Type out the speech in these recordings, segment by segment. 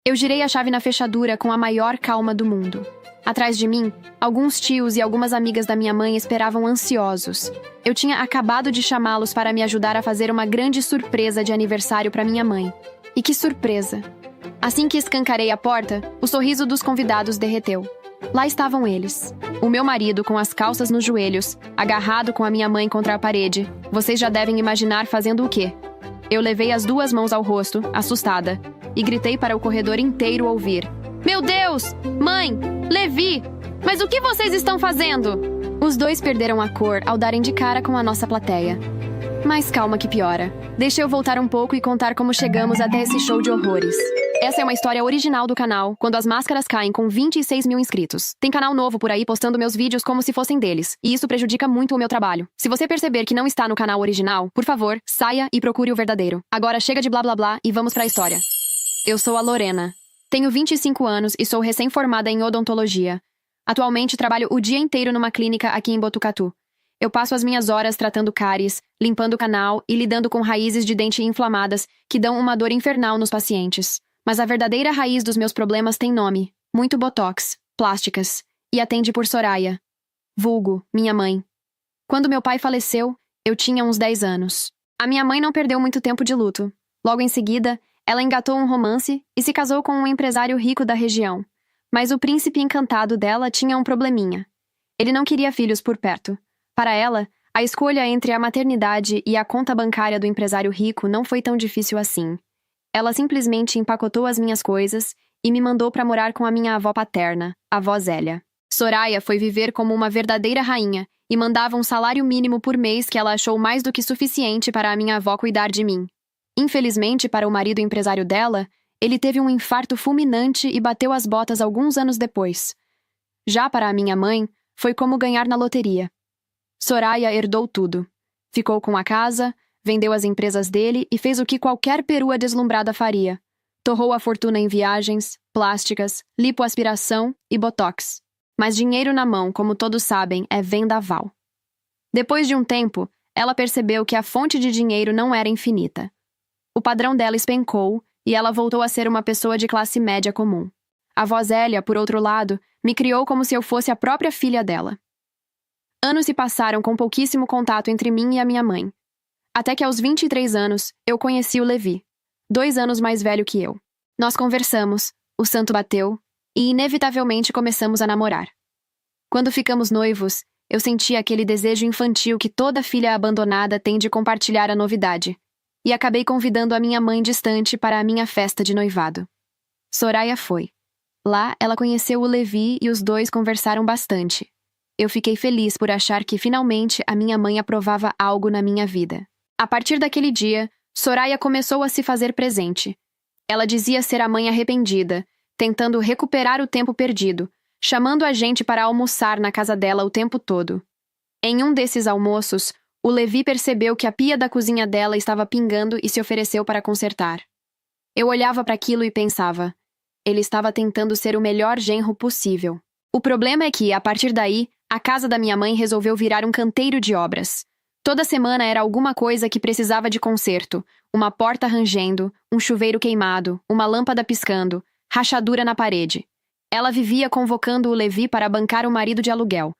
Eu girei a chave na fechadura com a maior calma do mundo. Atrás de mim, alguns tios e algumas amigas da minha mãe esperavam ansiosos. Eu tinha acabado de chamá-los para me ajudar a fazer uma grande surpresa de aniversário para minha mãe. E que surpresa! Assim que escancarei a porta, o sorriso dos convidados derreteu. Lá estavam eles. O meu marido com as calças nos joelhos, agarrado com a minha mãe contra a parede. Vocês já devem imaginar fazendo o quê? Eu levei as duas mãos ao rosto, assustada, e gritei para o corredor inteiro ouvir. Meu Deus! Mãe! Levi! Mas o que vocês estão fazendo? Os dois perderam a cor ao darem de cara com a nossa plateia. Mas calma que piora. Deixa eu voltar um pouco e contar como chegamos até esse show de horrores. Essa é uma história original do canal, quando as máscaras caem com 26 mil inscritos. Tem canal novo por aí postando meus vídeos como se fossem deles, e isso prejudica muito o meu trabalho. Se você perceber que não está no canal original, por favor, saia e procure o verdadeiro. Agora chega de blá blá blá e vamos pra história. Eu sou a Lorena. Tenho 25 anos e sou recém-formada em odontologia. Atualmente trabalho o dia inteiro numa clínica aqui em Botucatu. Eu passo as minhas horas tratando cáries, limpando o canal e lidando com raízes de dente inflamadas que dão uma dor infernal nos pacientes. Mas a verdadeira raiz dos meus problemas tem nome, muito botox, plásticas, e atende por Soraya. Vulgo, minha mãe. Quando meu pai faleceu, eu tinha uns 10 anos. A minha mãe não perdeu muito tempo de luto. Logo em seguida, ela engatou um romance e se casou com um empresário rico da região. Mas o príncipe encantado dela tinha um probleminha. Ele não queria filhos por perto. Para ela, a escolha entre a maternidade e a conta bancária do empresário rico não foi tão difícil assim. Ela simplesmente empacotou as minhas coisas e me mandou para morar com a minha avó paterna, a avó Zélia. Soraya foi viver como uma verdadeira rainha e mandava um salário mínimo por mês que ela achou mais do que suficiente para a minha avó cuidar de mim. Infelizmente, para o marido empresário dela, ele teve um infarto fulminante e bateu as botas alguns anos depois. Já para a minha mãe, foi como ganhar na loteria. Soraya herdou tudo. Ficou com a casa, vendeu as empresas dele e fez o que qualquer perua deslumbrada faria. Torrou a fortuna em viagens, plásticas, lipoaspiração e botox. Mas dinheiro na mão, como todos sabem, é vendaval. Depois de um tempo, ela percebeu que a fonte de dinheiro não era infinita. O padrão dela espencou e ela voltou a ser uma pessoa de classe média comum. A avó Zélia, por outro lado, me criou como se eu fosse a própria filha dela. Anos se passaram com pouquíssimo contato entre mim e a minha mãe. Até que aos 23 anos, eu conheci o Levi, 2 anos mais velho que eu. Nós conversamos, o santo bateu, e inevitavelmente começamos a namorar. Quando ficamos noivos, eu senti aquele desejo infantil que toda filha abandonada tem de compartilhar a novidade, e acabei convidando a minha mãe distante para a minha festa de noivado. Soraya foi. Lá, ela conheceu o Levi e os dois conversaram bastante. Eu fiquei feliz por achar que, finalmente, a minha mãe aprovava algo na minha vida. A partir daquele dia, Soraya começou a se fazer presente. Ela dizia ser a mãe arrependida, tentando recuperar o tempo perdido, chamando a gente para almoçar na casa dela o tempo todo. Em um desses almoços, o Levi percebeu que a pia da cozinha dela estava pingando e se ofereceu para consertar. Eu olhava para aquilo e pensava, ele estava tentando ser o melhor genro possível. O problema é que, a partir daí, a casa da minha mãe resolveu virar um canteiro de obras. Toda semana era alguma coisa que precisava de conserto, uma porta rangendo, um chuveiro queimado, uma lâmpada piscando, rachadura na parede. Ela vivia convocando o Levi para bancar o marido de aluguel.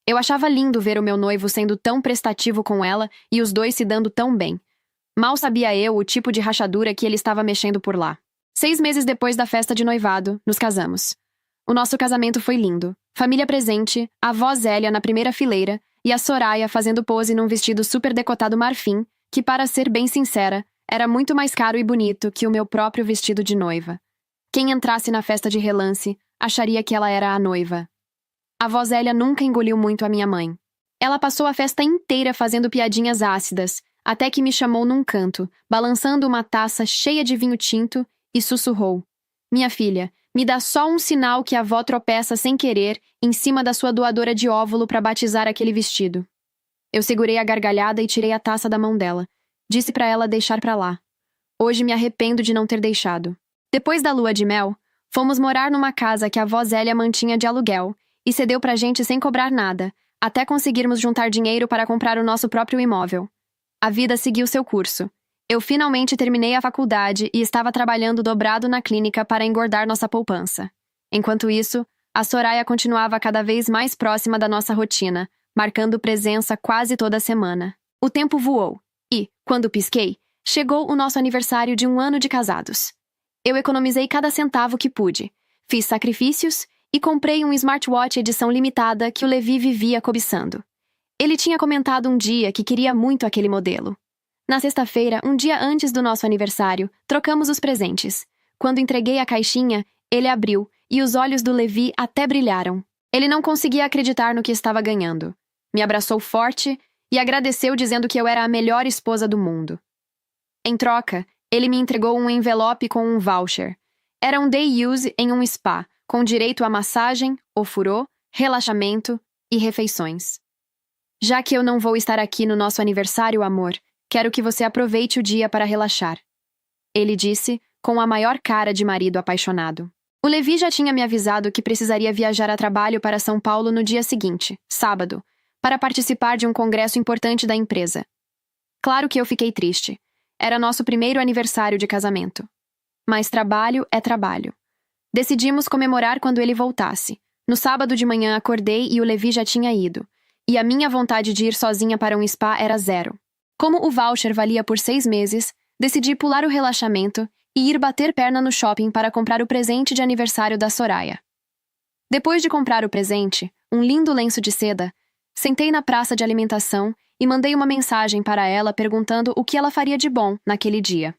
Eu achava lindo ver o meu noivo sendo tão prestativo com ela e os dois se dando tão bem. Mal sabia eu o tipo de rachadura que ele estava mexendo por lá. 6 meses depois da festa de noivado, nos casamos. O nosso casamento foi lindo. Família presente, a avó Zélia na primeira fileira, e a Soraya fazendo pose num vestido super decotado marfim, que, para ser bem sincera, era muito mais caro e bonito que o meu próprio vestido de noiva. Quem entrasse na festa de relance acharia que ela era a noiva. A avó Zélia nunca engoliu muito a minha mãe. Ela passou a festa inteira fazendo piadinhas ácidas, até que me chamou num canto, balançando uma taça cheia de vinho tinto, e sussurrou. Minha filha, me dá só um sinal que a avó tropeça sem querer em cima da sua doadora de óvulo para batizar aquele vestido. Eu segurei a gargalhada e tirei a taça da mão dela. Disse para ela deixar para lá. Hoje me arrependo de não ter deixado. Depois da lua de mel, fomos morar numa casa que a avó Zélia mantinha de aluguel e cedeu pra gente sem cobrar nada, até conseguirmos juntar dinheiro para comprar o nosso próprio imóvel. A vida seguiu seu curso. Eu finalmente terminei a faculdade e estava trabalhando dobrado na clínica para engordar nossa poupança. Enquanto isso, a Soraya continuava cada vez mais próxima da nossa rotina, marcando presença quase toda semana. O tempo voou e, quando pisquei, chegou o nosso aniversário de 1 ano de casados. Eu economizei cada centavo que pude, fiz sacrifícios e comprei um smartwatch edição limitada que o Levi vivia cobiçando. Ele tinha comentado um dia que queria muito aquele modelo. Na sexta-feira, um dia antes do nosso aniversário, trocamos os presentes. Quando entreguei a caixinha, ele abriu e os olhos do Levi até brilharam. Ele não conseguia acreditar no que estava ganhando. Me abraçou forte e agradeceu dizendo que eu era a melhor esposa do mundo. Em troca, ele me entregou um envelope com um voucher. Era um day use em um spa, com direito a massagem, ofurô, relaxamento e refeições. Já que eu não vou estar aqui no nosso aniversário, amor, quero que você aproveite o dia para relaxar. Ele disse, com a maior cara de marido apaixonado. O Levi já tinha me avisado que precisaria viajar a trabalho para São Paulo no dia seguinte, sábado, para participar de um congresso importante da empresa. Claro que eu fiquei triste. Era nosso primeiro aniversário de casamento. Mas trabalho é trabalho. Decidimos comemorar quando ele voltasse. No sábado de manhã acordei e o Levi já tinha ido. E a minha vontade de ir sozinha para um spa era zero. Como o voucher valia por 6 meses, decidi pular o relaxamento e ir bater perna no shopping para comprar o presente de aniversário da Soraya. Depois de comprar o presente, um lindo lenço de seda, sentei na praça de alimentação e mandei uma mensagem para ela perguntando o que ela faria de bom naquele dia.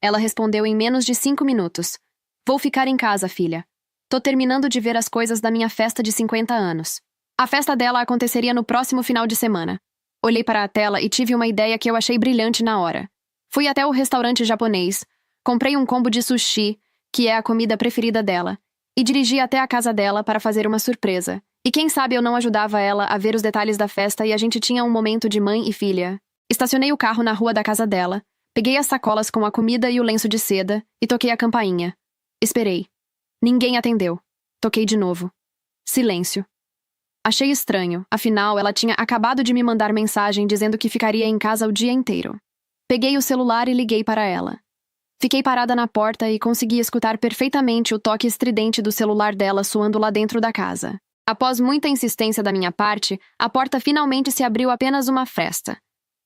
Ela respondeu em menos de 5 minutos. Vou ficar em casa, filha. Tô terminando de ver as coisas da minha festa de 50 anos. A festa dela aconteceria no próximo final de semana. Olhei para a tela e tive uma ideia que eu achei brilhante na hora. Fui até o restaurante japonês, comprei um combo de sushi, que é a comida preferida dela, e dirigi até a casa dela para fazer uma surpresa. E quem sabe eu não ajudava ela a ver os detalhes da festa e a gente tinha um momento de mãe e filha. Estacionei o carro na rua da casa dela, peguei as sacolas com a comida e o lenço de seda e toquei a campainha. Esperei. Ninguém atendeu. Toquei de novo. Silêncio. Achei estranho, afinal ela tinha acabado de me mandar mensagem dizendo que ficaria em casa o dia inteiro. Peguei o celular e liguei para ela. Fiquei parada na porta e consegui escutar perfeitamente o toque estridente do celular dela soando lá dentro da casa. Após muita insistência da minha parte, a porta finalmente se abriu apenas uma fresta.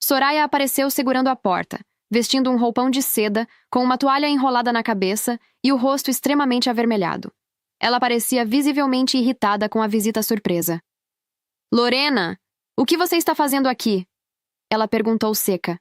Soraya apareceu segurando a porta, vestindo um roupão de seda, com uma toalha enrolada na cabeça e o rosto extremamente avermelhado. Ela parecia visivelmente irritada com a visita surpresa. Lorena, o que você está fazendo aqui? Ela perguntou seca.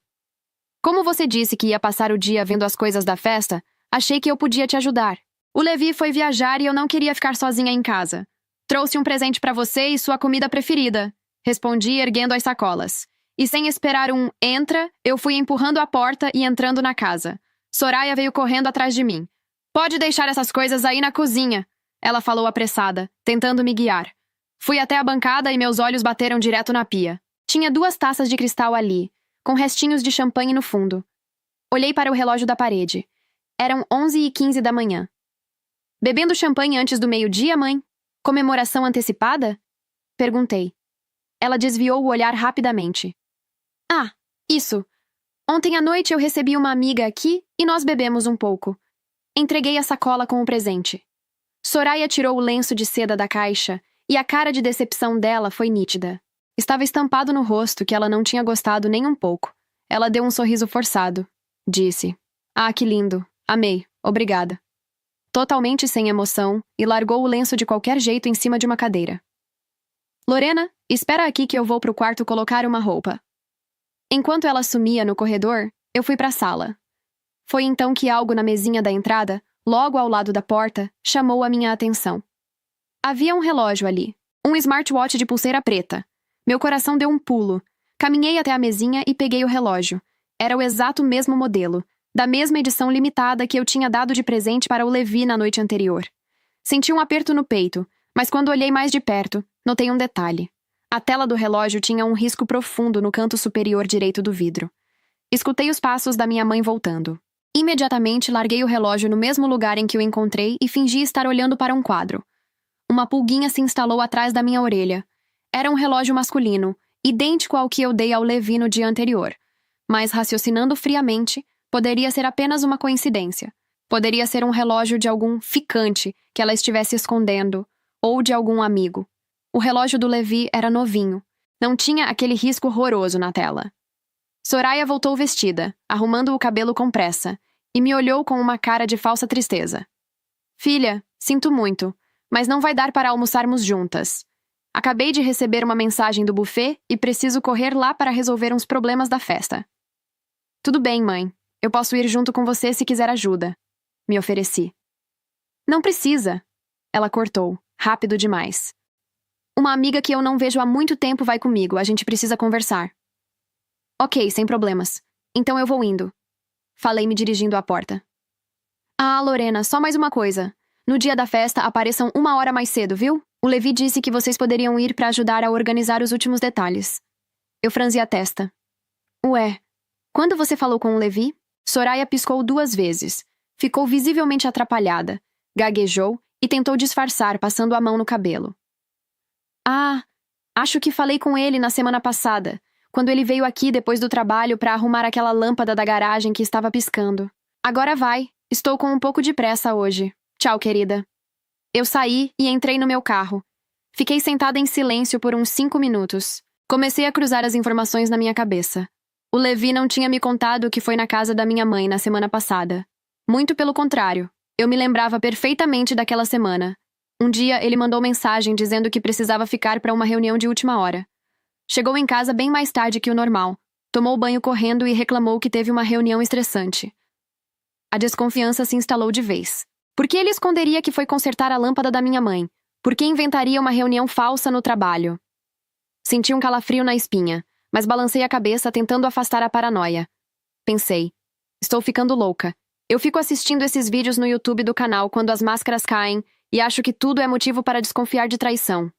Como você disse que ia passar o dia vendo as coisas da festa, achei que eu podia te ajudar. O Levi foi viajar e eu não queria ficar sozinha em casa. Trouxe um presente para você e sua comida preferida, respondi erguendo as sacolas. E sem esperar um entra, eu fui empurrando a porta e entrando na casa. Soraya veio correndo atrás de mim. Pode deixar essas coisas aí na cozinha, ela falou apressada, tentando me guiar. Fui até a bancada e meus olhos bateram direto na pia. Tinha 2 taças de cristal ali, com restinhos de champanhe no fundo. Olhei para o relógio da parede. Eram 11h15 da manhã. Bebendo champanhe antes do meio-dia, mãe? Comemoração antecipada? Perguntei. Ela desviou o olhar rapidamente. Ah, isso. Ontem à noite eu recebi uma amiga aqui e nós bebemos um pouco. Entreguei a sacola com o presente. Soraya tirou o lenço de seda da caixa e a cara de decepção dela foi nítida. Estava estampado no rosto que ela não tinha gostado nem um pouco. Ela deu um sorriso forçado. Disse: Ah, que lindo. Amei. Obrigada. Totalmente sem emoção, e largou o lenço de qualquer jeito em cima de uma cadeira. Lorena, espera aqui que eu vou pro quarto colocar uma roupa. Enquanto ela sumia no corredor, eu fui para a sala. Foi então que algo na mesinha da entrada, logo ao lado da porta, chamou a minha atenção. Havia um relógio ali, um smartwatch de pulseira preta. Meu coração deu um pulo. Caminhei até a mesinha e peguei o relógio. Era o exato mesmo modelo, da mesma edição limitada que eu tinha dado de presente para o Levi na noite anterior. Senti um aperto no peito, mas quando olhei mais de perto, notei um detalhe. A tela do relógio tinha um risco profundo no canto superior direito do vidro. Escutei os passos da minha mãe voltando. Imediatamente larguei o relógio no mesmo lugar em que o encontrei e fingi estar olhando para um quadro. Uma pulguinha se instalou atrás da minha orelha. Era um relógio masculino, idêntico ao que eu dei ao Levi no dia anterior. Mas raciocinando friamente, poderia ser apenas uma coincidência. Poderia ser um relógio de algum ficante que ela estivesse escondendo, ou de algum amigo. O relógio do Levi era novinho. Não tinha aquele risco horroroso na tela. Soraya voltou vestida, arrumando o cabelo com pressa, e me olhou com uma cara de falsa tristeza. Filha, sinto muito, mas não vai dar para almoçarmos juntas. Acabei de receber uma mensagem do buffet e preciso correr lá para resolver uns problemas da festa. Tudo bem, mãe. Eu posso ir junto com você se quiser ajuda. Me ofereci. Não precisa. Ela cortou, rápido demais. Uma amiga que eu não vejo há muito tempo vai comigo, a gente precisa conversar. Ok, sem problemas. Então eu vou indo. Falei me dirigindo à porta. Ah, Lorena, só mais uma coisa. No dia da festa, apareçam 1 hora mais cedo, viu? O Levi disse que vocês poderiam ir para ajudar a organizar os últimos detalhes. Eu franzi a testa. Ué, quando você falou com o Levi? Soraya piscou 2 vezes. Ficou visivelmente atrapalhada. Gaguejou e tentou disfarçar, passando a mão no cabelo. Ah, acho que falei com ele na semana passada, quando ele veio aqui depois do trabalho para arrumar aquela lâmpada da garagem que estava piscando. Agora vai, estou com um pouco de pressa hoje. Tchau, querida. Eu saí e entrei no meu carro. Fiquei sentada em silêncio por uns 5 minutos. Comecei a cruzar as informações na minha cabeça. O Levi não tinha me contado que foi na casa da minha mãe na semana passada. Muito pelo contrário, eu me lembrava perfeitamente daquela semana. Um dia ele mandou mensagem dizendo que precisava ficar para uma reunião de última hora. Chegou em casa bem mais tarde que o normal. Tomou banho correndo e reclamou que teve uma reunião estressante. A desconfiança se instalou de vez. Por que ele esconderia que foi consertar a lâmpada da minha mãe? Por que inventaria uma reunião falsa no trabalho? Senti um calafrio na espinha, mas balancei a cabeça tentando afastar a paranoia. Pensei, estou ficando louca. Eu fico assistindo esses vídeos no YouTube do canal quando as máscaras caem e acho que tudo é motivo para desconfiar de traição.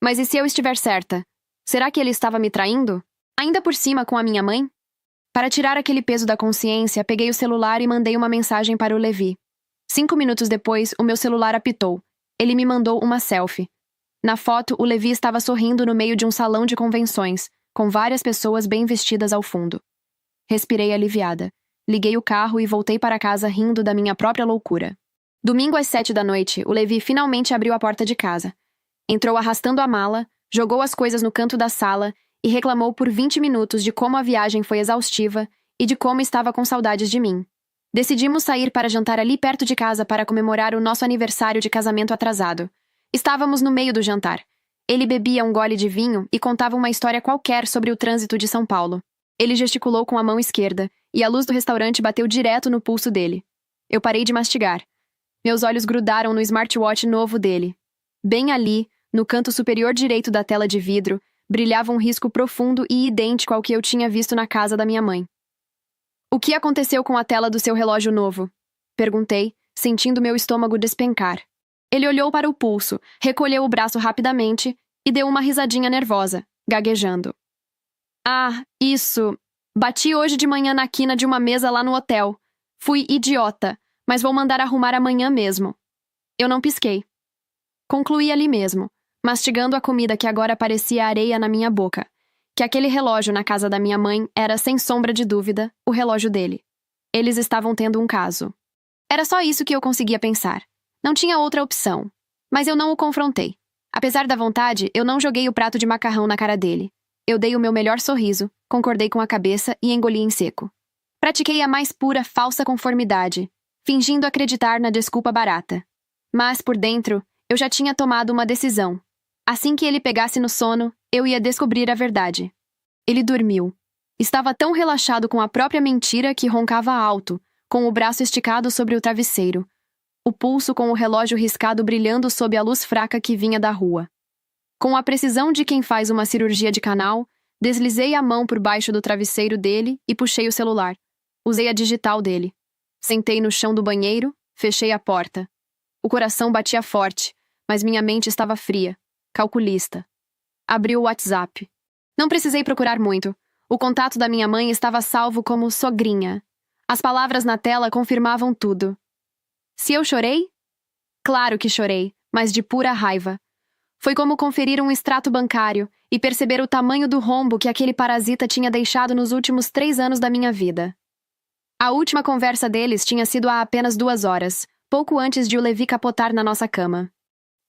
Mas e se eu estiver certa? Será que ele estava me traindo? Ainda por cima com a minha mãe? Para tirar aquele peso da consciência, peguei o celular e mandei uma mensagem para o Levi. 5 minutos depois, o meu celular apitou. Ele me mandou uma selfie. Na foto, o Levi estava sorrindo no meio de um salão de convenções, com várias pessoas bem vestidas ao fundo. Respirei aliviada. Liguei o carro e voltei para casa rindo da minha própria loucura. Domingo às 7 da noite, o Levi finalmente abriu a porta de casa. Entrou arrastando a mala, jogou as coisas no canto da sala e reclamou por 20 minutos de como a viagem foi exaustiva e de como estava com saudades de mim. Decidimos sair para jantar ali perto de casa para comemorar o nosso aniversário de casamento atrasado. Estávamos no meio do jantar. Ele bebia um gole de vinho e contava uma história qualquer sobre o trânsito de São Paulo. Ele gesticulou com a mão esquerda e a luz do restaurante bateu direto no pulso dele. Eu parei de mastigar. Meus olhos grudaram no smartwatch novo dele. Bem ali, no canto superior direito da tela de vidro, brilhava um risco profundo e idêntico ao que eu tinha visto na casa da minha mãe. O que aconteceu com a tela do seu relógio novo? Perguntei, sentindo meu estômago despencar. Ele olhou para o pulso, recolheu o braço rapidamente e deu uma risadinha nervosa, gaguejando. Ah, isso. Bati hoje de manhã na quina de uma mesa lá no hotel. Fui idiota, mas vou mandar arrumar amanhã mesmo. Eu não pisquei. Concluí ali mesmo, mastigando a comida que agora parecia areia na minha boca, que aquele relógio na casa da minha mãe era, sem sombra de dúvida, o relógio dele. Eles estavam tendo um caso. Era só isso que eu conseguia pensar. Não tinha outra opção. Mas eu não o confrontei. Apesar da vontade, eu não joguei o prato de macarrão na cara dele. Eu dei o meu melhor sorriso, concordei com a cabeça e engoli em seco. Pratiquei a mais pura falsa conformidade, fingindo acreditar na desculpa barata. Mas, por dentro, eu já tinha tomado uma decisão. Assim que ele pegasse no sono, eu ia descobrir a verdade. Ele dormiu. Estava tão relaxado com a própria mentira que roncava alto, com o braço esticado sobre o travesseiro. O pulso com o relógio riscado brilhando sob a luz fraca que vinha da rua. Com a precisão de quem faz uma cirurgia de canal, deslizei a mão por baixo do travesseiro dele e puxei o celular. Usei a digital dele. Sentei no chão do banheiro, fechei a porta. O coração batia forte, mas minha mente estava fria, calculista. Abri o WhatsApp. Não precisei procurar muito. O contato da minha mãe estava salvo como sogrinha. As palavras na tela confirmavam tudo. Se eu chorei? Claro que chorei, mas de pura raiva. Foi como conferir um extrato bancário e perceber o tamanho do rombo que aquele parasita tinha deixado nos últimos 3 anos da minha vida. A última conversa deles tinha sido há apenas 2 horas, pouco antes de o Levi capotar na nossa cama.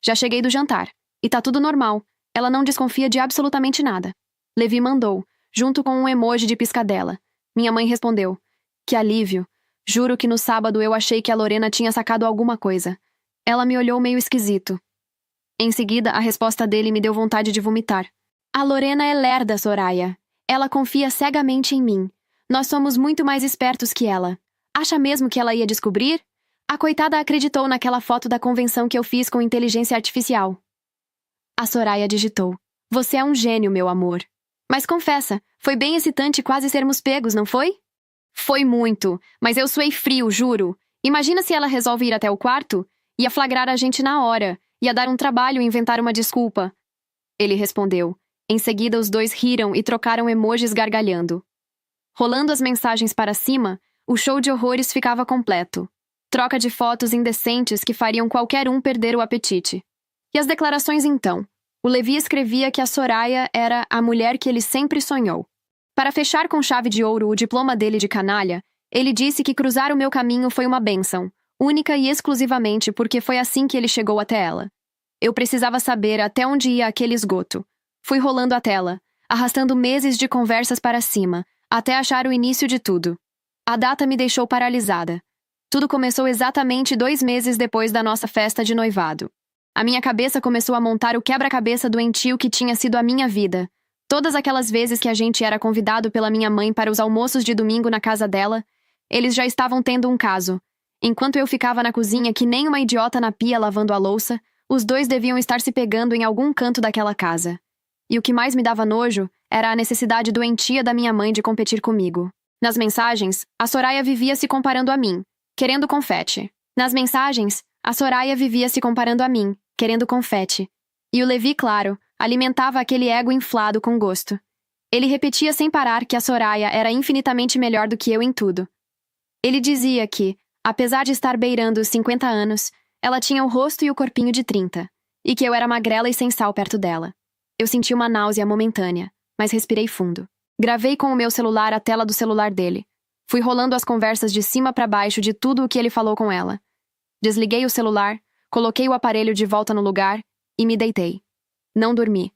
Já cheguei do jantar, e tá tudo normal. Ela não desconfia de absolutamente nada. Levi mandou, junto com um emoji de piscadela. Minha mãe respondeu: que alívio. Juro que no sábado eu achei que a Lorena tinha sacado alguma coisa. Ela me olhou meio esquisito. Em seguida, a resposta dele me deu vontade de vomitar. A Lorena é lerda, Soraya. Ela confia cegamente em mim. Nós somos muito mais espertos que ela. Acha mesmo que ela ia descobrir? A coitada acreditou naquela foto da convenção que eu fiz com inteligência artificial. A Soraya digitou: você é um gênio, meu amor. Mas confessa, foi bem excitante quase sermos pegos, não foi? Foi muito, mas eu suei frio, juro. Imagina se ela resolve ir até o quarto? Ia flagrar a gente na hora. Ia dar um trabalho inventar uma desculpa. Ele respondeu. Em seguida, os dois riram e trocaram emojis gargalhando. Rolando as mensagens para cima, o show de horrores ficava completo. Troca de fotos indecentes que fariam qualquer um perder o apetite. E as declarações então? O Levi escrevia que a Soraya era a mulher que ele sempre sonhou. Para fechar com chave de ouro o diploma dele de canalha, ele disse que cruzar o meu caminho foi uma bênção, única e exclusivamente porque foi assim que ele chegou até ela. Eu precisava saber até onde ia aquele esgoto. Fui rolando a tela, arrastando meses de conversas para cima, até achar o início de tudo. A data me deixou paralisada. Tudo começou exatamente 2 meses depois da nossa festa de noivado. A minha cabeça começou a montar o quebra-cabeça doentio que tinha sido a minha vida. Todas aquelas vezes que a gente era convidado pela minha mãe para os almoços de domingo na casa dela, eles já estavam tendo um caso. Enquanto eu ficava na cozinha que nem uma idiota na pia lavando a louça, os dois deviam estar se pegando em algum canto daquela casa. E o que mais me dava nojo era a necessidade doentia da minha mãe de competir comigo. Nas mensagens, a Soraya vivia se comparando a mim, querendo confete. Nas mensagens, a Soraya vivia se comparando a mim, querendo confete. E o Levi, claro, alimentava aquele ego inflado com gosto. Ele repetia sem parar que a Soraya era infinitamente melhor do que eu em tudo. Ele dizia que, apesar de estar beirando os 50 anos, ela tinha o rosto e o corpinho de 30, e que eu era magrela e sem sal perto dela. Eu senti uma náusea momentânea, mas respirei fundo. Gravei com o meu celular a tela do celular dele. Fui rolando as conversas de cima para baixo de tudo o que ele falou com ela. Desliguei o celular, coloquei o aparelho de volta no lugar e me deitei. Não dormi.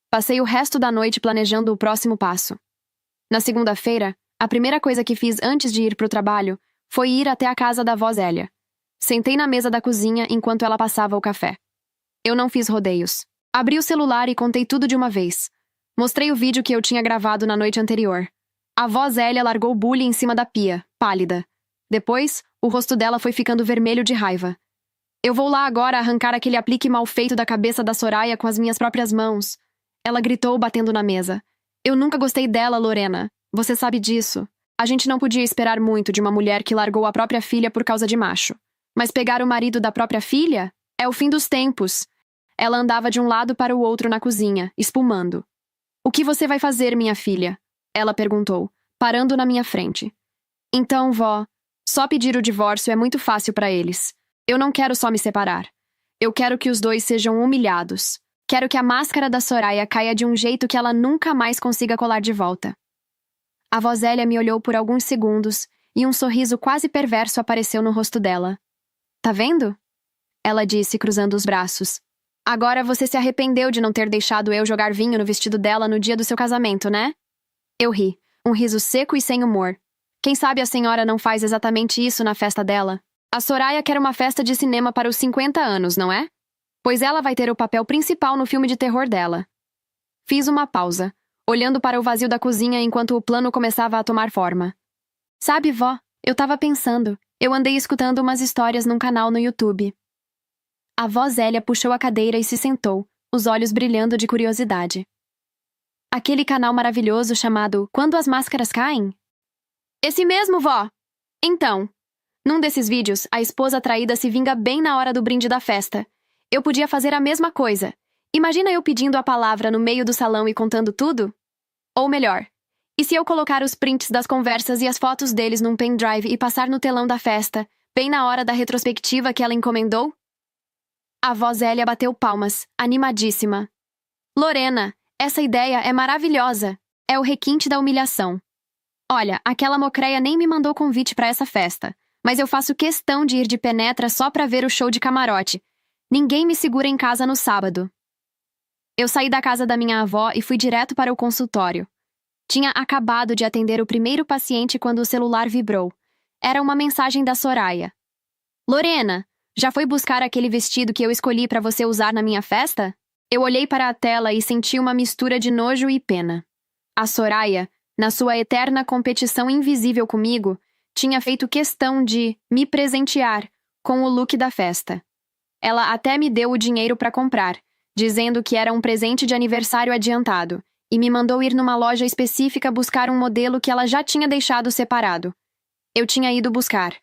Passei o resto da noite planejando o próximo passo. Na segunda-feira, a primeira coisa que fiz antes de ir para o trabalho foi ir até a casa da avó Zélia. Sentei na mesa da cozinha enquanto ela passava o café. Eu não fiz rodeios. Abri o celular e contei tudo de uma vez. Mostrei o vídeo que eu tinha gravado na noite anterior. A avó Zélia largou o bule em cima da pia, pálida. Depois, o rosto dela foi ficando vermelho de raiva. Eu vou lá agora arrancar aquele aplique mal feito da cabeça da Soraya com as minhas próprias mãos. Ela gritou, batendo na mesa. Eu nunca gostei dela, Lorena. Você sabe disso. A gente não podia esperar muito de uma mulher que largou a própria filha por causa de macho. Mas pegar o marido da própria filha? É o fim dos tempos. Ela andava de um lado para o outro na cozinha, espumando. O que você vai fazer, minha filha? Ela perguntou, parando na minha frente. Então, vó, só pedir o divórcio é muito fácil para eles. Eu não quero só me separar. Eu quero que os dois sejam humilhados. Quero que a máscara da Soraya caia de um jeito que ela nunca mais consiga colar de volta. A avó Zélia me olhou por alguns segundos e um sorriso quase perverso apareceu no rosto dela. Tá vendo? Ela disse, cruzando os braços. Agora você se arrependeu de não ter deixado eu jogar vinho no vestido dela no dia do seu casamento, né? Eu ri, um riso seco e sem humor. Quem sabe a senhora não faz exatamente isso na festa dela? A Soraya quer uma festa de cinema para os 50 anos, não é? Pois ela vai ter o papel principal no filme de terror dela. Fiz uma pausa, olhando para o vazio da cozinha enquanto o plano começava a tomar forma. Sabe, vó, eu tava pensando, eu andei escutando umas histórias num canal no YouTube. A avó Zélia puxou a cadeira e se sentou, os olhos brilhando de curiosidade. Aquele canal maravilhoso chamado Quando as Máscaras Caem? Esse mesmo, vó! Então, num desses vídeos, a esposa traída se vinga bem na hora do brinde da festa. Eu podia fazer a mesma coisa. Imagina eu pedindo a palavra no meio do salão e contando tudo? Ou melhor, e se eu colocar os prints das conversas e as fotos deles num pendrive e passar no telão da festa, bem na hora da retrospectiva que ela encomendou? A avó Zélia bateu palmas, animadíssima. Lorena, essa ideia é maravilhosa. É o requinte da humilhação. Olha, aquela mocreia nem me mandou convite para essa festa, mas eu faço questão de ir de penetra só para ver o show de camarote. Ninguém me segura em casa no sábado. Eu saí da casa da minha avó e fui direto para o consultório. Tinha acabado de atender o primeiro paciente quando o celular vibrou. Era uma mensagem da Soraya. Lorena, já foi buscar aquele vestido que eu escolhi para você usar na minha festa? Eu olhei para a tela e senti uma mistura de nojo e pena. A Soraya, na sua eterna competição invisível comigo, tinha feito questão de me presentear com o look da festa. Ela até me deu o dinheiro para comprar, dizendo que era um presente de aniversário adiantado, e me mandou ir numa loja específica buscar um modelo que ela já tinha deixado separado. Eu tinha ido buscar,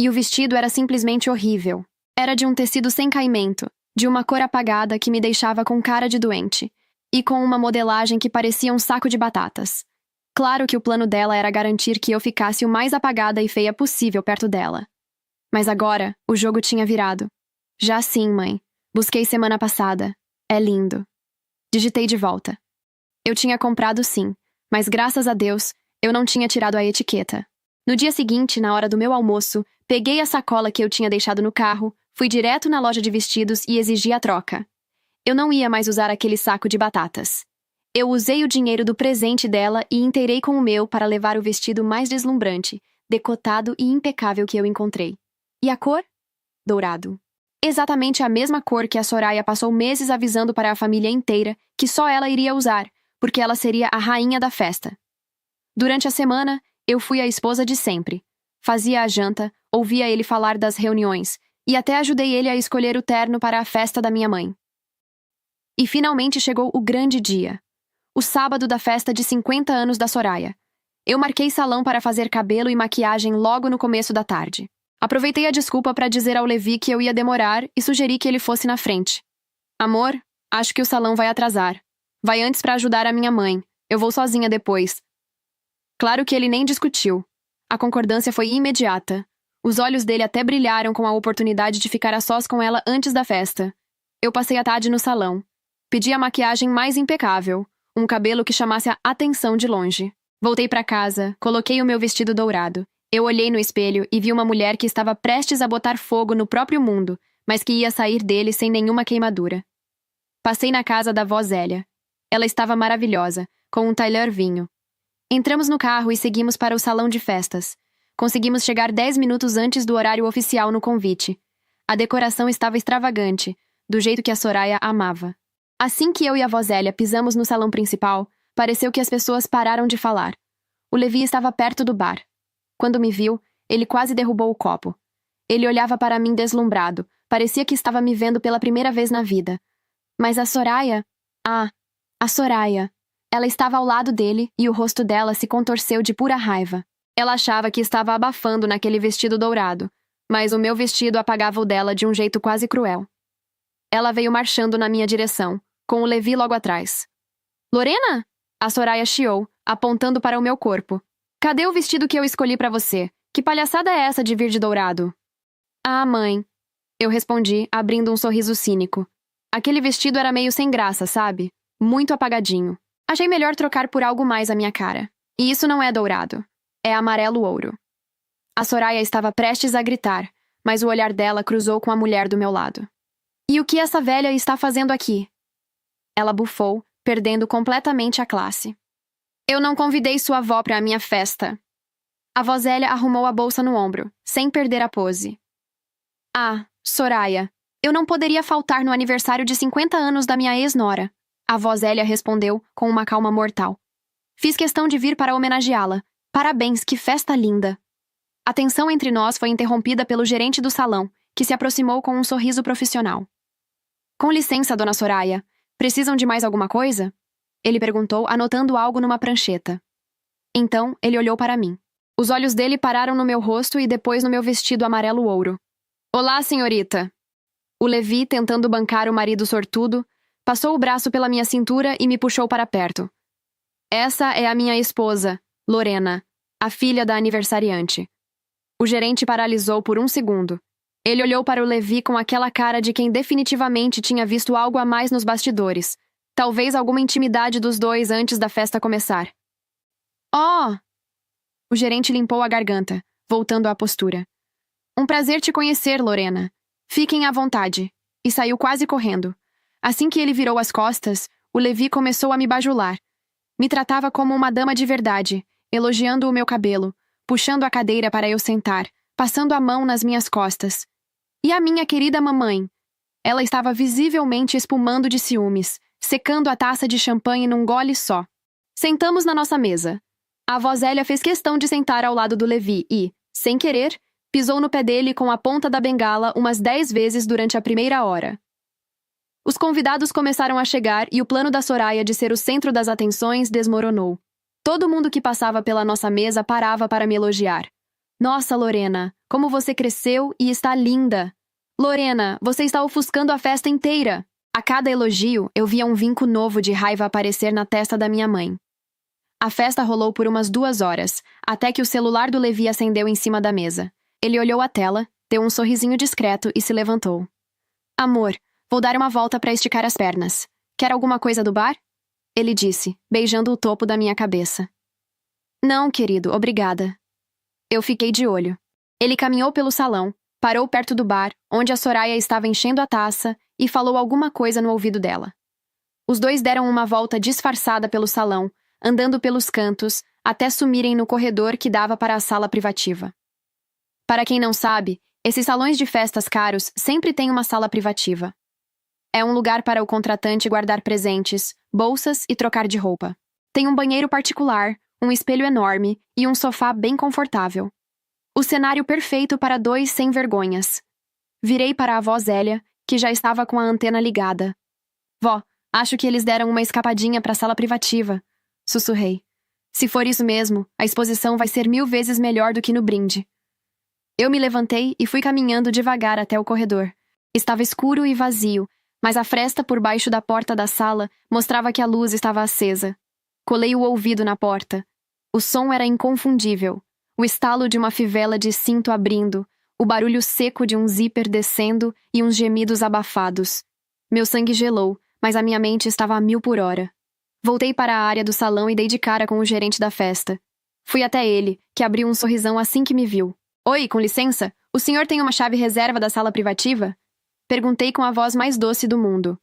e o vestido era simplesmente horrível. Era de um tecido sem caimento, de uma cor apagada que me deixava com cara de doente, e com uma modelagem que parecia um saco de batatas. Claro que o plano dela era garantir que eu ficasse o mais apagada e feia possível perto dela. Mas agora, o jogo tinha virado. Já sim, mãe. Busquei semana passada. É lindo. Digitei de volta. Eu tinha comprado sim, mas graças a Deus, eu não tinha tirado a etiqueta. No dia seguinte, na hora do meu almoço, peguei a sacola que eu tinha deixado no carro, fui direto na loja de vestidos e exigi a troca. Eu não ia mais usar aquele saco de batatas. Eu usei o dinheiro do presente dela e inteirei com o meu para levar o vestido mais deslumbrante, decotado e impecável que eu encontrei. E a cor? Dourado. Exatamente a mesma cor que a Soraya passou meses avisando para a família inteira que só ela iria usar, porque ela seria a rainha da festa. Durante a semana, eu fui a esposa de sempre. Fazia a janta, ouvia ele falar das reuniões, e até ajudei ele a escolher o terno para a festa da minha mãe. E finalmente chegou o grande dia. O sábado da festa de 50 anos da Soraya. Eu marquei salão para fazer cabelo e maquiagem logo no começo da tarde. Aproveitei a desculpa para dizer ao Levi que eu ia demorar e sugeri que ele fosse na frente. Amor, acho que o salão vai atrasar. Vai antes para ajudar a minha mãe. Eu vou sozinha depois. Claro que ele nem discutiu. A concordância foi imediata. Os olhos dele até brilharam com a oportunidade de ficar a sós com ela antes da festa. Eu passei a tarde no salão. Pedi a maquiagem mais impecável, um cabelo que chamasse a atenção de longe. Voltei para casa, coloquei o meu vestido dourado. Eu olhei no espelho e vi uma mulher que estava prestes a botar fogo no próprio mundo, mas que ia sair dele sem nenhuma queimadura. Passei na casa da avó Zélia. Ela estava maravilhosa, com um talher vinho. Entramos no carro e seguimos para o salão de festas. Conseguimos chegar 10 minutos antes do horário oficial no convite. A decoração estava extravagante, do jeito que a Soraya amava. Assim que eu e a avó Zélia pisamos no salão principal, pareceu que as pessoas pararam de falar. O Levi estava perto do bar. Quando me viu, ele quase derrubou o copo. Ele olhava para mim deslumbrado, parecia que estava me vendo pela primeira vez na vida. Mas a Soraya... A Soraya. Ela estava ao lado dele e o rosto dela se contorceu de pura raiva. Ela achava que estava abafando naquele vestido dourado, mas o meu vestido apagava o dela de um jeito quase cruel. Ela veio marchando na minha direção, com o Levi logo atrás. Lorena? A Soraya chiou, apontando para o meu corpo. Cadê o vestido que eu escolhi para você? Que palhaçada é essa de vir de dourado? Ah, mãe. Eu respondi, abrindo um sorriso cínico. Aquele vestido era meio sem graça, sabe? Muito apagadinho. Achei melhor trocar por algo mais a minha cara. E isso não é dourado. É amarelo-ouro. A Soraya estava prestes a gritar, mas o olhar dela cruzou com a mulher do meu lado. E o que essa velha está fazendo aqui? Ela bufou, perdendo completamente a classe. Eu não convidei sua avó para a minha festa. A avó Zélia arrumou a bolsa no ombro, sem perder a pose. Ah, Soraya, eu não poderia faltar no aniversário de 50 anos da minha ex-nora. A avó Zélia respondeu com uma calma mortal. Fiz questão de vir para homenageá-la. Parabéns, que festa linda. A tensão entre nós foi interrompida pelo gerente do salão, que se aproximou com um sorriso profissional. Com licença, dona Soraya. Precisam de mais alguma coisa? Ele perguntou, anotando algo numa prancheta. Então, ele olhou para mim. Os olhos dele pararam no meu rosto e depois no meu vestido amarelo-ouro. Olá, senhorita. O Levi, tentando bancar o marido sortudo, passou o braço pela minha cintura e me puxou para perto. Essa é a minha esposa, Lorena, a filha da aniversariante. O gerente paralisou por um segundo. Ele olhou para o Levi com aquela cara de quem definitivamente tinha visto algo a mais nos bastidores. Talvez alguma intimidade dos dois antes da festa começar. Oh! O gerente limpou a garganta, voltando à postura. Um prazer te conhecer, Lorena. Fiquem à vontade. E saiu quase correndo. Assim que ele virou as costas, o Levi começou a me bajular. Me tratava como uma dama de verdade, elogiando o meu cabelo, puxando a cadeira para eu sentar, passando a mão nas minhas costas. E a minha querida mamãe? Ela estava visivelmente espumando de ciúmes, secando a taça de champanhe num gole só. Sentamos na nossa mesa. A avó Zélia fez questão de sentar ao lado do Levi e, sem querer, pisou no pé dele com a ponta da bengala umas 10 vezes durante a primeira hora. Os convidados começaram a chegar e o plano da Soraya de ser o centro das atenções desmoronou. Todo mundo que passava pela nossa mesa parava para me elogiar. Nossa, Lorena, como você cresceu e está linda! Lorena, você está ofuscando a festa inteira! A cada elogio, eu via um vinco novo de raiva aparecer na testa da minha mãe. A festa rolou por umas 2 horas, até que o celular do Levi acendeu em cima da mesa. Ele olhou a tela, deu um sorrisinho discreto e se levantou. Amor, vou dar uma volta para esticar as pernas. Quer alguma coisa do bar? Ele disse, beijando o topo da minha cabeça. Não, querido, obrigada. Eu fiquei de olho. Ele caminhou pelo salão, parou perto do bar, onde a Soraya estava enchendo a taça, e falou alguma coisa no ouvido dela. Os dois deram uma volta disfarçada pelo salão, andando pelos cantos, até sumirem no corredor que dava para a sala privativa. Para quem não sabe, esses salões de festas caros sempre têm uma sala privativa. É um lugar para o contratante guardar presentes, bolsas e trocar de roupa. Tem um banheiro particular, um espelho enorme e um sofá bem confortável. O cenário perfeito para 2 sem-vergonhas. Virei para a avó Zélia, que já estava com a antena ligada. Vó, acho que eles deram uma escapadinha para a sala privativa. Sussurrei. Se for isso mesmo, a exposição vai ser 1000 vezes melhor do que no brinde. Eu me levantei e fui caminhando devagar até o corredor. Estava escuro e vazio, mas a fresta por baixo da porta da sala mostrava que a luz estava acesa. Colei o ouvido na porta. O som era inconfundível. O estalo de uma fivela de cinto abrindo, o barulho seco de um zíper descendo e uns gemidos abafados. Meu sangue gelou, mas a minha mente estava a 1000 por hora. Voltei para a área do salão e dei de cara com o gerente da festa. Fui até ele, que abriu um sorrisão assim que me viu. Oi, com licença, o senhor tem uma chave reserva da sala privativa? Perguntei com a voz mais doce do mundo.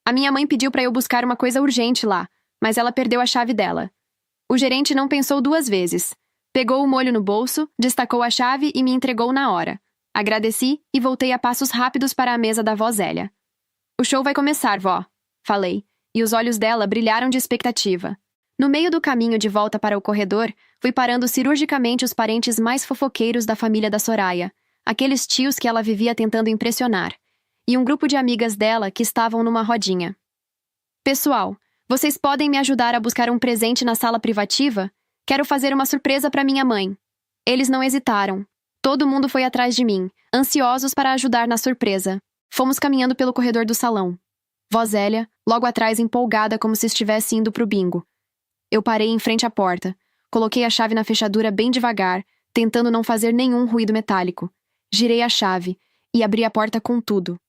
A minha mãe pediu para eu buscar uma coisa urgente lá, mas ela perdeu a chave dela. O gerente não pensou 2 vezes. Pegou o molho no bolso, destacou a chave e me entregou na hora. Agradeci e voltei a passos rápidos para a mesa da vó Zélia. O show vai começar, vó, falei, e os olhos dela brilharam de expectativa. No meio do caminho de volta para o corredor, fui parando cirurgicamente os parentes mais fofoqueiros da família da Soraya, aqueles tios que ela vivia tentando impressionar, e um grupo de amigas dela que estavam numa rodinha. Pessoal, vocês podem me ajudar a buscar um presente na sala privativa? Quero fazer uma surpresa para minha mãe. Eles não hesitaram. Todo mundo foi atrás de mim, ansiosos para ajudar na surpresa. Fomos caminhando pelo corredor do salão. Vó Zélia, logo atrás empolgada como se estivesse indo pro bingo. Eu parei em frente à porta. Coloquei a chave na fechadura bem devagar, tentando não fazer nenhum ruído metálico. Girei a chave e abri a porta com tudo.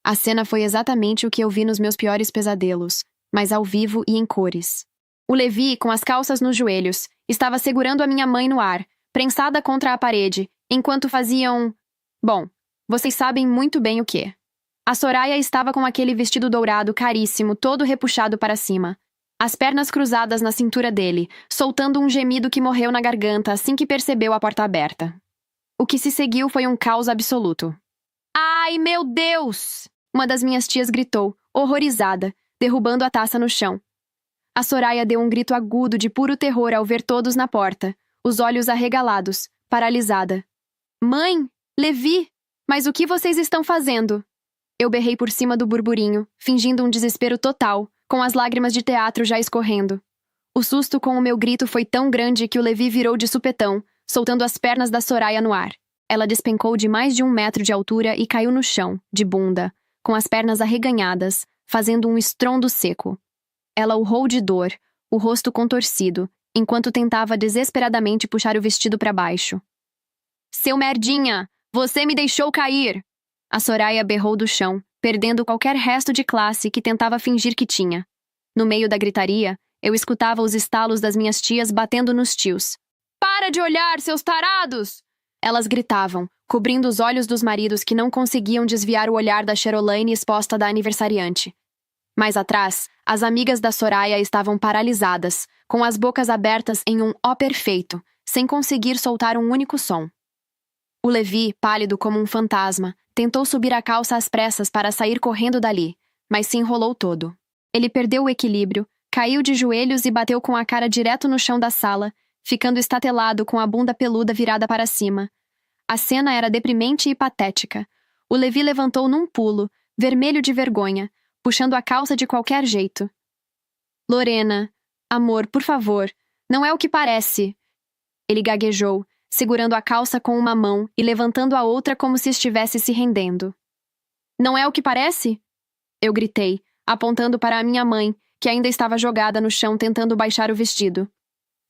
A cena foi exatamente o que eu vi nos meus piores pesadelos, mas ao vivo e em cores. O Levi, com as calças nos joelhos, estava segurando a minha mãe no ar, prensada contra a parede, enquanto faziam... Bom, vocês sabem muito bem o que. A Soraya estava com aquele vestido dourado caríssimo, todo repuxado para cima. As pernas cruzadas na cintura dele, soltando um gemido que morreu na garganta assim que percebeu a porta aberta. O que se seguiu foi um caos absoluto. Ai, meu Deus! Uma das minhas tias gritou, horrorizada, derrubando a taça no chão. A Soraya deu um grito agudo de puro terror ao ver todos na porta, os olhos arregalados, paralisada. Mãe! Levi! Mas o que vocês estão fazendo? Eu berrei por cima do burburinho, fingindo um desespero total, com as lágrimas de teatro já escorrendo. O susto com o meu grito foi tão grande que o Levi virou de supetão, soltando as pernas da Soraya no ar. Ela despencou de mais de 1 metro de altura e caiu no chão, de bunda, com as pernas arreganhadas, fazendo um estrondo seco. Ela urrou de dor, o rosto contorcido, enquanto tentava desesperadamente puxar o vestido para baixo. Seu merdinha! Você me deixou cair! A Soraya berrou do chão, perdendo qualquer resto de classe que tentava fingir que tinha. No meio da gritaria, eu escutava os estalos das minhas tias batendo nos tios. Para de olhar, seus tarados! Elas gritavam, cobrindo os olhos dos maridos que não conseguiam desviar o olhar da Cherolaine exposta da aniversariante. Mais atrás, as amigas da Soraya estavam paralisadas, com as bocas abertas em um ó perfeito, sem conseguir soltar um único som. O Levi, pálido como um fantasma, tentou subir a calça às pressas para sair correndo dali, mas se enrolou todo. Ele perdeu o equilíbrio, caiu de joelhos e bateu com a cara direto no chão da sala, ficando estatelado com a bunda peluda virada para cima. A cena era deprimente e patética. O Levi levantou num pulo, vermelho de vergonha, puxando a calça de qualquer jeito. Lorena, amor, por favor, não é o que parece. Ele gaguejou, segurando a calça com uma mão e levantando a outra como se estivesse se rendendo. Não é o que parece? Eu gritei, apontando para a minha mãe, que ainda estava jogada no chão tentando baixar o vestido.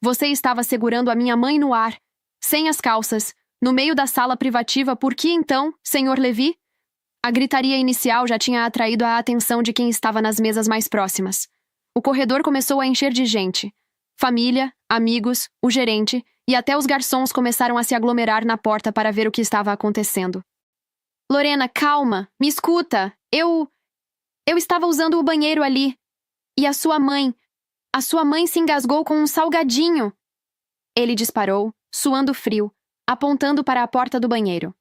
Você estava segurando a minha mãe no ar, sem as calças, no meio da sala privativa, por que então, senhor Levi? A gritaria inicial já tinha atraído a atenção de quem estava nas mesas mais próximas. O corredor começou a encher de gente. Família, amigos, o gerente e até os garçons começaram a se aglomerar na porta para ver o que estava acontecendo. Lorena, calma, me escuta. Eu estava usando o banheiro ali. E a sua mãe se engasgou com um salgadinho. Ele disparou, suando frio, apontando para a porta do banheiro.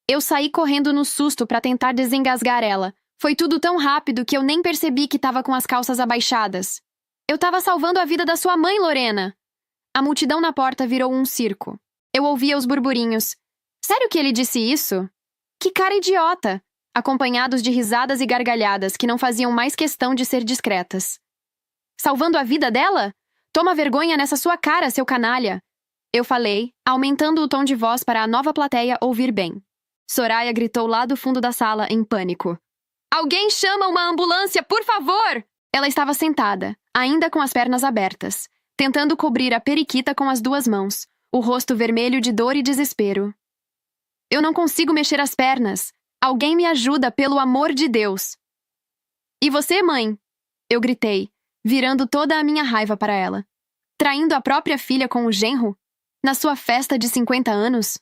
Eu saí correndo no susto para tentar desengasgar ela. Foi tudo tão rápido que eu nem percebi que estava com as calças abaixadas. Eu estava salvando a vida da sua mãe, Lorena. A multidão na porta virou um circo. Eu ouvia os burburinhos. Sério que ele disse isso? Que cara idiota! Acompanhados de risadas e gargalhadas que não faziam mais questão de ser discretas. Salvando a vida dela? Toma vergonha nessa sua cara, seu canalha! Eu falei, aumentando o tom de voz para a nova plateia ouvir bem. Soraya gritou lá do fundo da sala, em pânico. Alguém chama uma ambulância, por favor! Ela estava sentada, ainda com as pernas abertas, tentando cobrir a periquita com as duas mãos, o rosto vermelho de dor e desespero. Eu não consigo mexer as pernas. Alguém me ajuda, pelo amor de Deus! E você, mãe? Eu gritei, virando toda a minha raiva para ela. Traindo a própria filha com o genro? Na sua festa de 50 anos?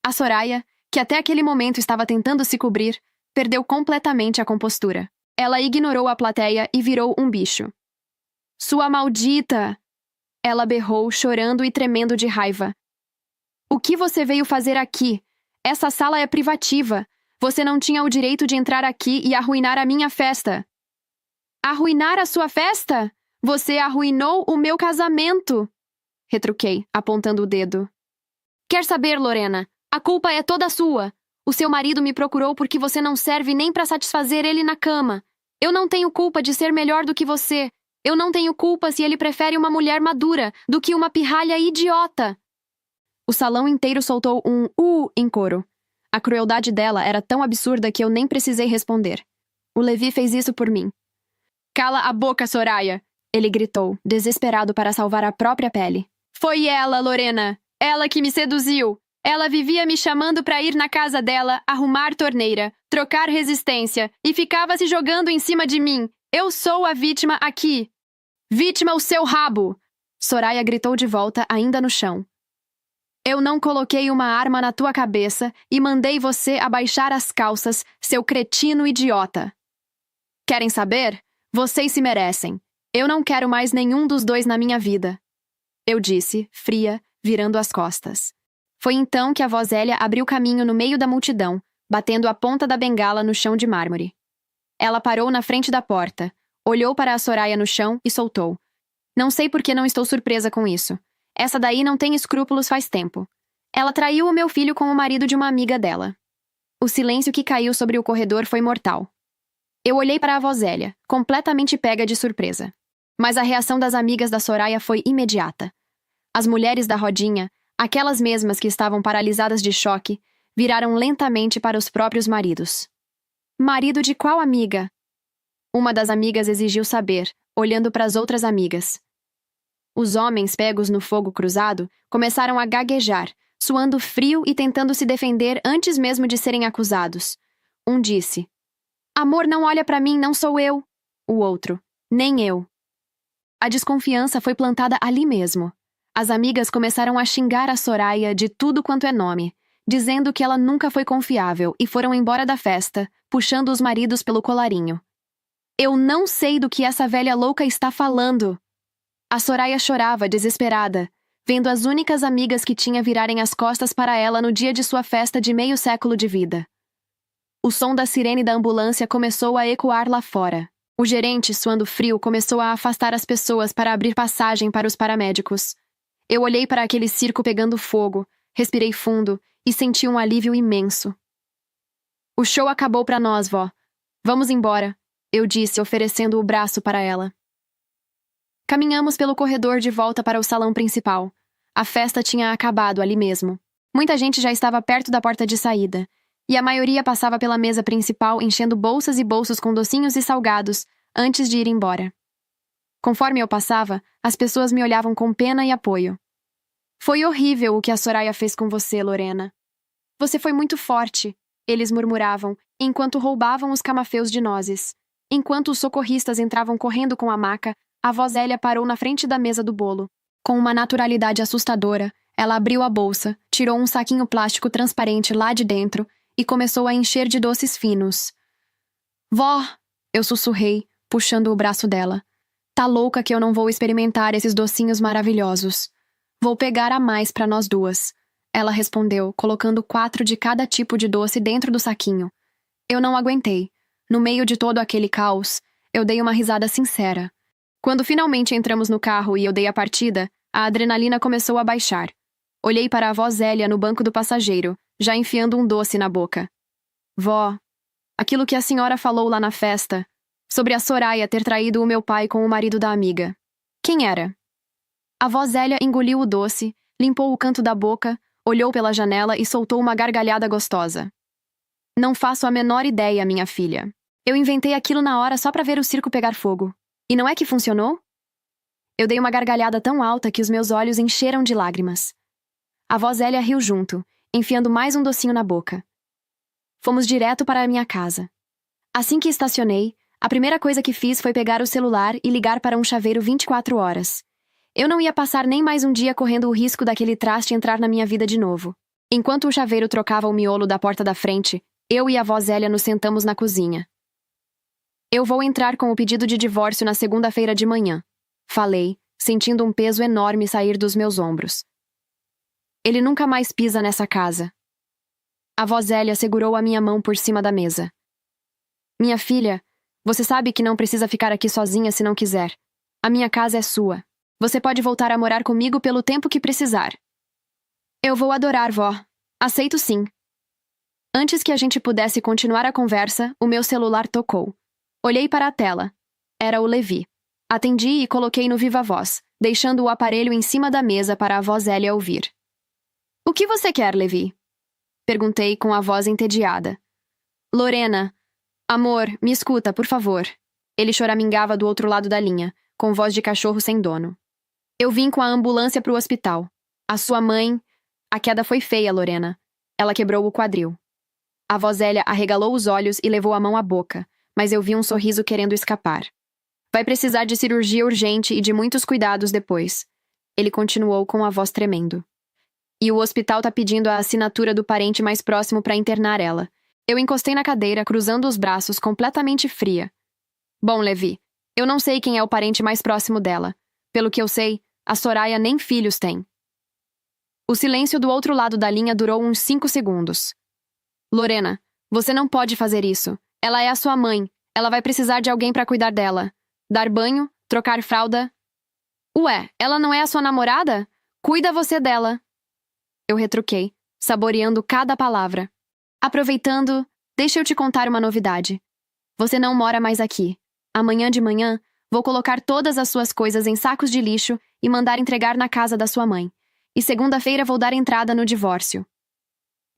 A Soraya, que até aquele momento estava tentando se cobrir, perdeu completamente a compostura. Ela ignorou a plateia e virou um bicho. Sua maldita! Ela berrou, chorando e tremendo de raiva. O que você veio fazer aqui? Essa sala é privativa. Você não tinha o direito de entrar aqui e arruinar a minha festa. Arruinar a sua festa? Você arruinou o meu casamento! Retruquei, apontando o dedo. Quer saber, Lorena? A culpa é toda sua. O seu marido me procurou porque você não serve nem para satisfazer ele na cama. Eu não tenho culpa de ser melhor do que você. Eu não tenho culpa se ele prefere uma mulher madura do que uma pirralha idiota. O salão inteiro soltou um em coro. A crueldade dela era tão absurda que eu nem precisei responder. O Levi fez isso por mim. Cala a boca, Soraya! Ele gritou, desesperado para salvar a própria pele. Foi ela, Lorena! Ela que me seduziu! Ela vivia me chamando para ir na casa dela, arrumar torneira, trocar resistência e ficava se jogando em cima de mim. Eu sou a vítima aqui. Vítima o seu rabo! Soraya gritou de volta, ainda no chão. Eu não coloquei uma arma na tua cabeça e mandei você abaixar as calças, seu cretino idiota. Querem saber? Vocês se merecem. Eu não quero mais nenhum dos dois na minha vida. Eu disse, fria, virando as costas. Foi então que a voz Zélia abriu caminho no meio da multidão, batendo a ponta da bengala no chão de mármore. Ela parou na frente da porta, olhou para a Soraya no chão e soltou. Não sei por que não estou surpresa com isso. Essa daí não tem escrúpulos faz tempo. Ela traiu o meu filho com o marido de uma amiga dela. O silêncio que caiu sobre o corredor foi mortal. Eu olhei para a avó Zélia, completamente pega de surpresa. Mas a reação das amigas da Soraya foi imediata. As mulheres da rodinha, aquelas mesmas que estavam paralisadas de choque, viraram lentamente para os próprios maridos. Marido de qual amiga? Uma das amigas exigiu saber, olhando para as outras amigas. Os homens pegos no fogo cruzado começaram a gaguejar, suando frio e tentando se defender antes mesmo de serem acusados. Um disse: Amor, não olha pra mim, não sou eu. O outro: Nem eu. A desconfiança foi plantada ali mesmo. As amigas começaram a xingar a Soraya de tudo quanto é nome, dizendo que ela nunca foi confiável e foram embora da festa, puxando os maridos pelo colarinho. Eu não sei do que essa velha louca está falando. A Soraya chorava, desesperada, vendo as únicas amigas que tinha virarem as costas para ela no dia de sua festa de meio século de vida. O som da sirene da ambulância começou a ecoar lá fora. O gerente, suando frio, começou a afastar as pessoas para abrir passagem para os paramédicos. Eu olhei para aquele circo pegando fogo, respirei fundo e senti um alívio imenso. O show acabou para nós, vó. Vamos embora, eu disse, oferecendo o braço para ela. Caminhamos pelo corredor de volta para o salão principal. A festa tinha acabado ali mesmo. Muita gente já estava perto da porta de saída, e a maioria passava pela mesa principal enchendo bolsas e bolsos com docinhos e salgados antes de ir embora. Conforme eu passava, as pessoas me olhavam com pena e apoio. Foi horrível o que a Soraya fez com você, Lorena. Você foi muito forte, eles murmuravam, enquanto roubavam os camafeus de nozes. Enquanto os socorristas entravam correndo com a maca, a avó Zélia parou na frente da mesa do bolo. Com uma naturalidade assustadora, ela abriu a bolsa, tirou um saquinho plástico transparente lá de dentro e começou a encher de doces finos. Vó! Eu sussurrei, puxando o braço dela. Tá louca que eu não vou experimentar esses docinhos maravilhosos. Vou pegar a mais para nós duas. Ela respondeu, colocando 4 de cada tipo de doce dentro do saquinho. Eu não aguentei. No meio de todo aquele caos, eu dei uma risada sincera. Quando finalmente entramos no carro e eu dei a partida, a adrenalina começou a baixar. Olhei para a avó Zélia no banco do passageiro, já enfiando um doce na boca. Vó, aquilo que a senhora falou lá na festa, sobre a Soraya ter traído o meu pai com o marido da amiga. Quem era? A avó Zélia engoliu o doce, limpou o canto da boca, olhou pela janela e soltou uma gargalhada gostosa. Não faço a menor ideia, minha filha. Eu inventei aquilo na hora só para ver o circo pegar fogo. E não é que funcionou? Eu dei uma gargalhada tão alta que os meus olhos encheram de lágrimas. A avó Zélia riu junto, enfiando mais um docinho na boca. Fomos direto para a minha casa. Assim que estacionei, a primeira coisa que fiz foi pegar o celular e ligar para um chaveiro 24 horas. Eu não ia passar nem mais um dia correndo o risco daquele traste entrar na minha vida de novo. Enquanto o chaveiro trocava o miolo da porta da frente, eu e a avó Zélia nos sentamos na cozinha. Eu vou entrar com o pedido de divórcio na segunda-feira de manhã. Falei, sentindo um peso enorme sair dos meus ombros. Ele nunca mais pisa nessa casa. A avó Zélia segurou a minha mão por cima da mesa. Minha filha, você sabe que não precisa ficar aqui sozinha se não quiser. A minha casa é sua. Você pode voltar a morar comigo pelo tempo que precisar. Eu vou adorar, vó. Aceito sim. Antes que a gente pudesse continuar a conversa, o meu celular tocou. Olhei para a tela. Era o Levi. Atendi e coloquei no viva voz, deixando o aparelho em cima da mesa para a avó Zélia ouvir. O que você quer, Levi? Perguntei com a voz entediada. Lorena. Amor, me escuta, por favor. Ele choramingava do outro lado da linha, com voz de cachorro sem dono. Eu vim com a ambulância para o hospital. A sua mãe... A queda foi feia, Lorena. Ela quebrou o quadril. A avó Zélia arregalou os olhos e levou a mão à boca, mas eu vi um sorriso querendo escapar. Vai precisar de cirurgia urgente e de muitos cuidados depois. Ele continuou com a voz tremendo. E o hospital tá pedindo a assinatura do parente mais próximo para internar ela. Eu encostei na cadeira, cruzando os braços, completamente fria. Bom, Levi, eu não sei quem é o parente mais próximo dela. Pelo que eu sei, a Soraya nem filhos tem. O silêncio do outro lado da linha durou uns 5 segundos. Lorena, você não pode fazer isso. Ela é a sua mãe. Ela vai precisar de alguém para cuidar dela. Dar banho, trocar fralda. Ué, ela não é a sua namorada? Cuida você dela. Eu retruquei, saboreando cada palavra. Aproveitando, deixa eu te contar uma novidade. Você não mora mais aqui. Amanhã de manhã, vou colocar todas as suas coisas em sacos de lixo e mandar entregar na casa da sua mãe. E segunda-feira vou dar entrada no divórcio.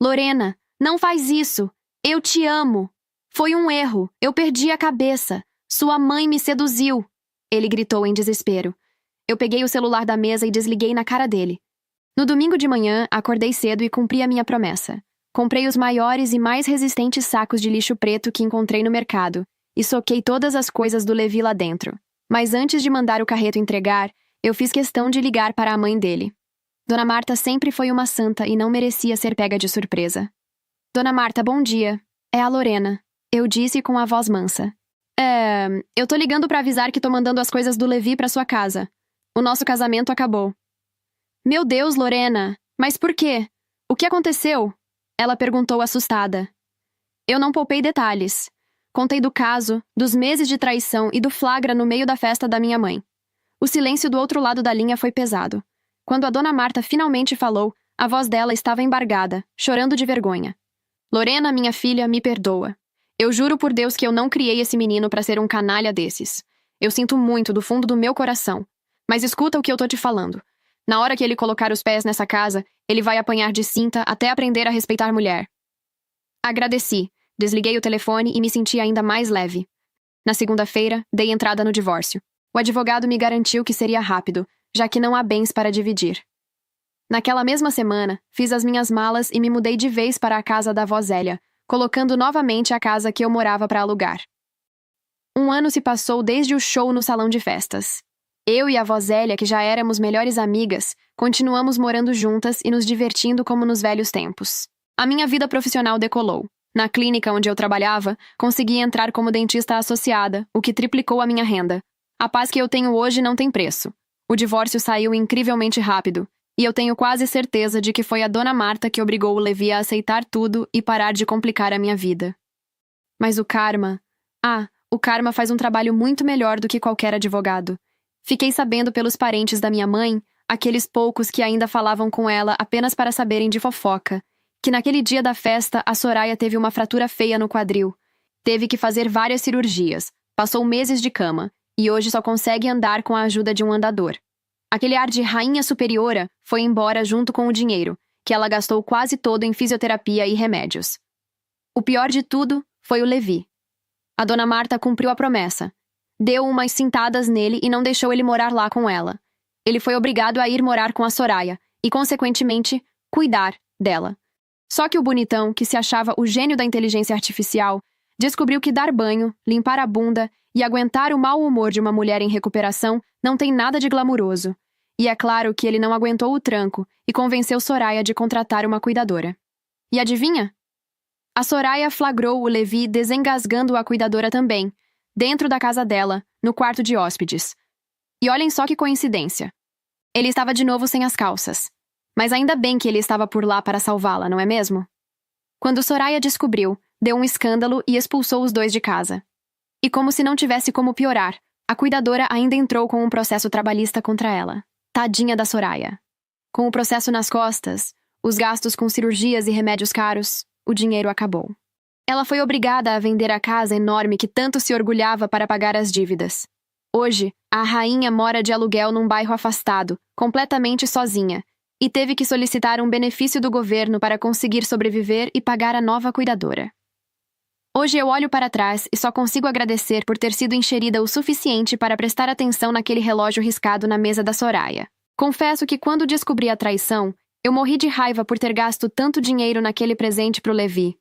Lorena, não faz isso. Eu te amo. Foi um erro. Eu perdi a cabeça. Sua mãe me seduziu. Ele gritou em desespero. Eu peguei o celular da mesa e desliguei na cara dele. No domingo de manhã, acordei cedo e cumpri a minha promessa. Comprei os maiores e mais resistentes sacos de lixo preto que encontrei no mercado e soquei todas as coisas do Levi lá dentro. Mas antes de mandar o carreto entregar, eu fiz questão de ligar para a mãe dele. Dona Marta sempre foi uma santa e não merecia ser pega de surpresa. Dona Marta, bom dia. É a Lorena. Eu disse com a voz mansa. Eu tô ligando pra avisar que tô mandando as coisas do Levi pra sua casa. O nosso casamento acabou. Meu Deus, Lorena! Mas por quê? O que aconteceu? Ela perguntou assustada. Eu não poupei detalhes. Contei do caso, dos meses de traição e do flagra no meio da festa da minha mãe. O silêncio do outro lado da linha foi pesado. Quando a Dona Marta finalmente falou, a voz dela estava embargada, chorando de vergonha. Lorena, minha filha, me perdoa. Eu juro por Deus que eu não criei esse menino para ser um canalha desses. Eu sinto muito do fundo do meu coração. Mas escuta o que eu tô te falando. Na hora que ele colocar os pés nessa casa, ele vai apanhar de cinta até aprender a respeitar mulher. Agradeci, desliguei o telefone e me senti ainda mais leve. Na segunda-feira, dei entrada no divórcio. O advogado me garantiu que seria rápido, já que não há bens para dividir. Naquela mesma semana, fiz as minhas malas e me mudei de vez para a casa da avó Zélia, colocando novamente a casa que eu morava para alugar. Um ano se passou desde o show no salão de festas. Eu e a avó Zélia, que já éramos melhores amigas, continuamos morando juntas e nos divertindo como nos velhos tempos. A minha vida profissional decolou. Na clínica onde eu trabalhava, consegui entrar como dentista associada, o que triplicou a minha renda. A paz que eu tenho hoje não tem preço. O divórcio saiu incrivelmente rápido, e eu tenho quase certeza de que foi a Dona Marta que obrigou o Levi a aceitar tudo e parar de complicar a minha vida. Mas o karma... o karma faz um trabalho muito melhor do que qualquer advogado. Fiquei sabendo pelos parentes da minha mãe, aqueles poucos que ainda falavam com ela apenas para saberem de fofoca, que naquele dia da festa a Soraya teve uma fratura feia no quadril. Teve que fazer várias cirurgias, passou meses de cama, e hoje só consegue andar com a ajuda de um andador. Aquele ar de rainha superiora foi embora junto com o dinheiro, que ela gastou quase todo em fisioterapia e remédios. O pior de tudo foi o Levi. A Dona Marta cumpriu a promessa. Deu umas cintadas nele e não deixou ele morar lá com ela. Ele foi obrigado a ir morar com a Soraya e, consequentemente, cuidar dela. Só que o bonitão, que se achava o gênio da inteligência artificial, descobriu que dar banho, limpar a bunda e aguentar o mau humor de uma mulher em recuperação não tem nada de glamuroso. E é claro que ele não aguentou o tranco e convenceu Soraya de contratar uma cuidadora. E adivinha? A Soraya flagrou o Levi desengasgando a cuidadora também, dentro da casa dela, no quarto de hóspedes. E olhem só que coincidência. Ele estava de novo sem as calças. Mas ainda bem que ele estava por lá para salvá-la, não é mesmo? Quando Soraya descobriu, deu um escândalo e expulsou os dois de casa. E como se não tivesse como piorar, a cuidadora ainda entrou com um processo trabalhista contra ela. Tadinha da Soraya. Com o processo nas costas, os gastos com cirurgias e remédios caros, o dinheiro acabou. Ela foi obrigada a vender a casa enorme que tanto se orgulhava para pagar as dívidas. Hoje, a rainha mora de aluguel num bairro afastado, completamente sozinha, e teve que solicitar um benefício do governo para conseguir sobreviver e pagar a nova cuidadora. Hoje eu olho para trás e só consigo agradecer por ter sido enxerida o suficiente para prestar atenção naquele relógio riscado na mesa da Soraya. Confesso que quando descobri a traição, eu morri de raiva por ter gasto tanto dinheiro naquele presente pro Levi.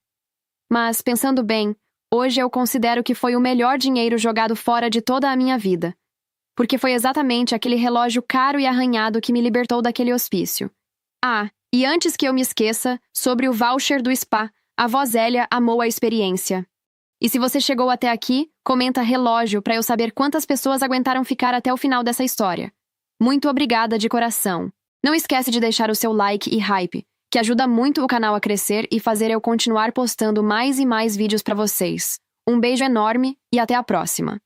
Mas, pensando bem, hoje eu considero que foi o melhor dinheiro jogado fora de toda a minha vida. Porque foi exatamente aquele relógio caro e arranhado que me libertou daquele hospício. E antes que eu me esqueça, sobre o voucher do spa, a avó Zélia amou a experiência. E se você chegou até aqui, comenta relógio para eu saber quantas pessoas aguentaram ficar até o final dessa história. Muito obrigada de coração. Não esquece de deixar o seu like e hype, que ajuda muito o canal a crescer e fazer eu continuar postando mais e mais vídeos para vocês. Um beijo enorme e até a próxima!